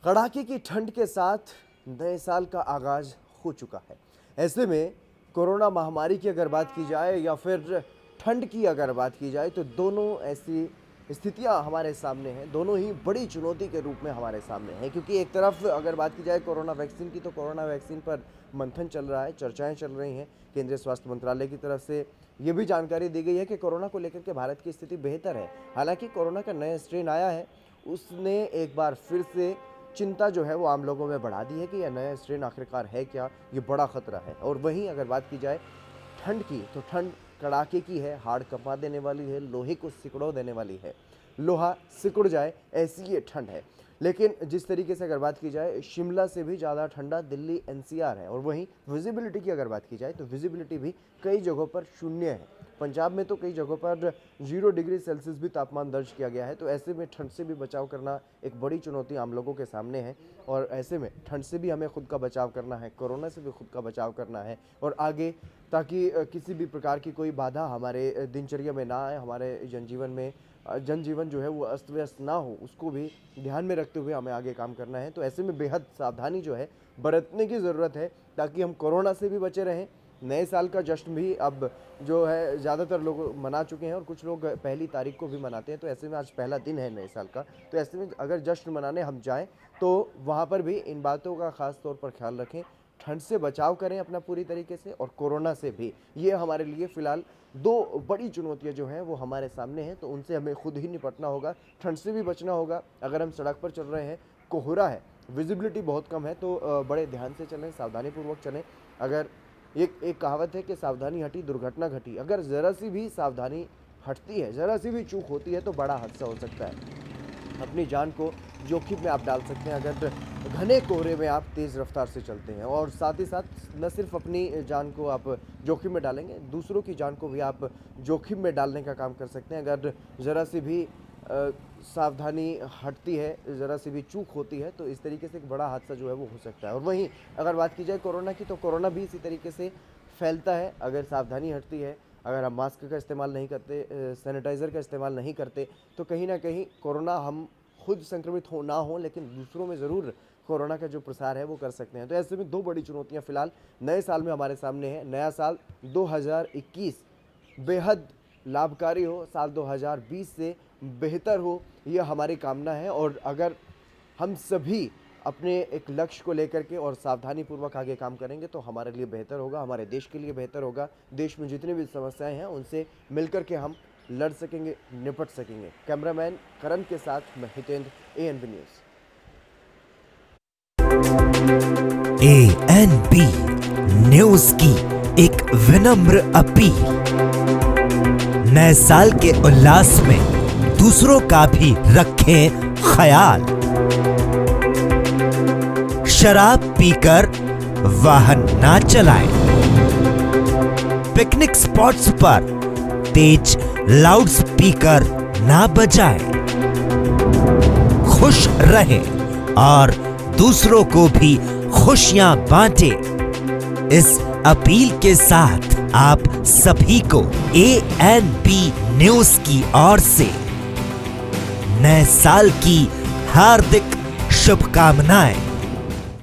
कड़ाके की ठंड के साथ नए साल का आगाज हो चुका है। ऐसे में कोरोना महामारी की अगर बात की जाए या फिर ठंड की अगर बात की जाए तो दोनों ऐसी स्थितियां हमारे सामने हैं, दोनों ही बड़ी चुनौती के रूप में हमारे सामने हैं। क्योंकि एक तरफ अगर बात की जाए कोरोना वैक्सीन की, तो कोरोना वैक्सीन पर मंथन चल रहा है, चर्चाएं चल रही हैं। केंद्रीय स्वास्थ्य मंत्रालय की तरफ से ये भी जानकारी दी गई है कि कोरोना को लेकर के भारत की स्थिति बेहतर है। हालांकि कोरोना का नया स्ट्रेन आया है, उसने एक बार फिर से चिंता जो है वो आम लोगों में बढ़ा दी है कि यह नया स्ट्रेन आखिरकार है क्या, ये बड़ा खतरा है। और वहीं अगर बात की जाए ठंड की, तो ठंड कड़ाके की है, हाड़ कंपा देने वाली है, लोहे को सिकुड़ो देने वाली है। लोहा सिकुड़ जाए ऐसी ये ठंड है। लेकिन जिस तरीके से अगर बात की जाए, शिमला से भी ज़्यादा ठंडा दिल्ली एनसीआर है। और वहीं विजिबिलिटी की अगर बात की जाए तो विजिबिलिटी भी कई जगहों पर शून्य है। पंजाब में तो कई जगहों पर 0 डिग्री सेल्सियस भी तापमान दर्ज किया गया है। तो ऐसे में ठंड से भी बचाव करना एक बड़ी चुनौती आम लोगों के सामने है। और ऐसे में ठंड से भी हमें खुद का बचाव करना है, कोरोना से भी खुद का बचाव करना है। और आगे ताकि किसी भी प्रकार की कोई बाधा हमारे दिनचर्या में ना आए, हमारे जनजीवन जो है वो अस्त व्यस्त ना हो, उसको भी ध्यान में रखते हुए हमें आगे काम करना है। तो ऐसे में बेहद सावधानी जो है बरतने की ज़रूरत है, ताकि हम कोरोना से भी बचे रहें। नए साल का जश्न भी अब जो है ज़्यादातर लोग मना चुके हैं और कुछ लोग पहली तारीख को भी मनाते हैं। तो ऐसे में आज पहला दिन है नए साल का। तो ऐसे में अगर जश्न मनाने हम जाएं तो वहाँ पर भी इन बातों का ख़ास तौर पर ख्याल रखें, ठंड से बचाव करें अपना पूरी तरीके से, और कोरोना से भी। ये हमारे लिए फ़िलहाल दो बड़ी चुनौतियां जो हैं वो हमारे सामने हैं, तो उनसे हमें खुद ही निपटना होगा। ठंड से भी बचना होगा। अगर हम सड़क पर चल रहे हैं, कोहरा है, विजिबिलिटी बहुत कम है, तो बड़े ध्यान से चलें, सावधानीपूर्वक चलें। अगर एक कहावत है कि सावधानी हटी दुर्घटना घटी। अगर ज़रा सी भी सावधानी हटती है, ज़रा सी भी चूक होती है, तो बड़ा हादसा हो सकता है। अपनी जान को जोखिम में आप डाल सकते हैं अगर घने कोहरे में आप तेज़ रफ्तार से चलते हैं। और साथ ही साथ न सिर्फ अपनी जान को आप जोखिम में डालेंगे, दूसरों की जान को भी आप जोखिम में डालने का काम कर सकते हैं। अगर ज़रा सी भी सावधानी हटती है, ज़रा सी भी चूक होती है, तो इस तरीके से एक बड़ा हादसा जो है वो हो सकता है। और वहीं अगर बात की जाए कोरोना की, तो कोरोना भी इसी तरीके से फैलता है। अगर सावधानी हटती है, अगर हम मास्क का इस्तेमाल नहीं करते, सैनिटाइज़र का इस्तेमाल नहीं करते, तो कहीं ना कहीं कोरोना हम खुद संक्रमित हो ना हो, लेकिन दूसरों में ज़रूर कोरोना का जो प्रसार है वो कर सकते हैं। तो ऐसे में दो बड़ी चुनौतियां फ़िलहाल नए साल में हमारे सामने हैं। नया साल 2021 बेहद लाभकारी हो, साल 2020 से बेहतर हो, यह हमारी कामना है। और अगर हम सभी अपने एक लक्ष्य को लेकर के और सावधानी पूर्वक आगे काम करेंगे तो हमारे लिए बेहतर होगा, हमारे देश के लिए बेहतर होगा। देश में जितनी भी समस्याएं हैं उनसे मिलकर के हम लड़ सकेंगे, निपट सकेंगे। कैमरामैन करण के साथ मैं Hitendra, ANB news. ANB news की एक विनम्र अपील। नए साल के उल्लास में दूसरों का भी रखें ख्याल। शराब पीकर वाहन ना चलाएं। पिकनिक स्पॉट्स पर तेज लाउड स्पीकर ना बजाएं। खुश रहें और दूसरों को भी खुशियां बांटें। इस अपील के साथ आप सभी को ANB न्यूज़ की ओर से नए साल की हार्दिक शुभकामनाएं।